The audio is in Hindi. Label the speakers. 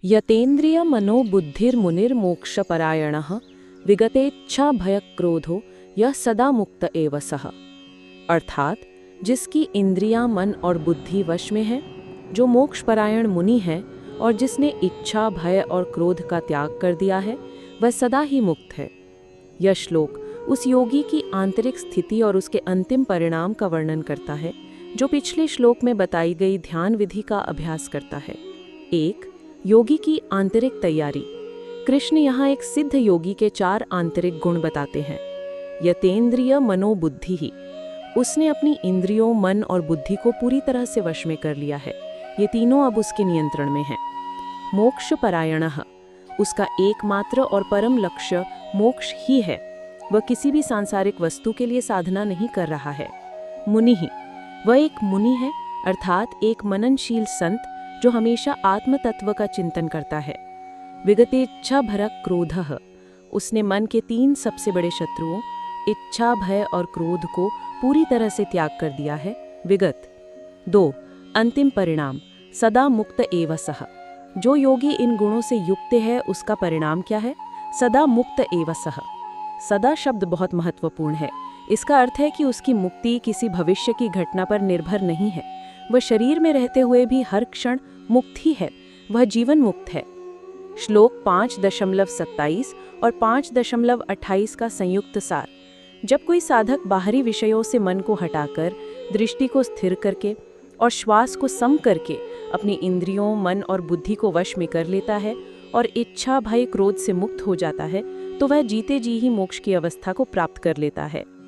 Speaker 1: यतेन्द्रिय मनोबुद्धिर्मुनिर्मोक्षपरायणः विगतेच्छा भयक्रोधो यह सदा मुक्त एव सः। अर्थात जिसकी इंद्रियां मन और बुद्धि वश में है, जो मोक्षपरायण मुनि है और जिसने इच्छा भय और क्रोध का त्याग कर दिया है, वह सदा ही मुक्त है। यह श्लोक उस योगी की आंतरिक स्थिति और उसके अंतिम परिणाम का वर्णन करता है, जो पिछले श्लोक में बताई गई ध्यान विधि का अभ्यास करता है। 1. योगी की आंतरिक तैयारी। कृष्ण यहाँ एक सिद्ध योगी के 4 आंतरिक गुण बताते हैं। यतेन्द्रिय मनोबुद्धि ही, उसने अपनी इंद्रियों, मन और बुद्धि को पूरी तरह से वश में कर लिया है। ये तीनों अब उसके नियंत्रण में हैं। मोक्षपरायणः, उसका एकमात्र और परम लक्ष्य मोक्ष ही है। वह किसी भी सांसारिक वस्तु के लिए साधना नहीं कर रहा है। मुनि ही, वह एक मुनि है, अर्थात एक मननशील संत जो हमेशा आत्म तत्व का चिंतन करता है। विगतेच्छा भरक क्रोधः, उसने मन के 3 सबसे बड़े शत्रुओं इच्छा, भय और क्रोध को पूरी तरह से त्याग कर दिया है। विगत। 2. अंतिम परिणाम सदा मुक्त एव सः, जो योगी इन गुणों से युक्त है उसका परिणाम क्या है? सदा मुक्त एव सः। सदा शब्द बहुत महत्वपूर्ण है। इसका अर्थ है कि उसकी मुक्ति किसी भविष्य की घटना पर निर्भर नहीं है। वह शरीर में रहते हुए भी हर क्षण मुक्त ही है, वह जीवन मुक्त है। श्लोक 5.27 और 5.28 का संयुक्त सार। जब कोई साधक बाहरी विषयों से मन को हटाकर, दृष्टि को स्थिर करके और श्वास को सम करके अपनी इंद्रियों, मन और बुद्धि को वश में कर लेता है और इच्छा, भय, क्रोध से मुक्त हो जाता है, तो वह जीते जी ही मोक्ष की अवस्था को प्राप्त कर लेता है।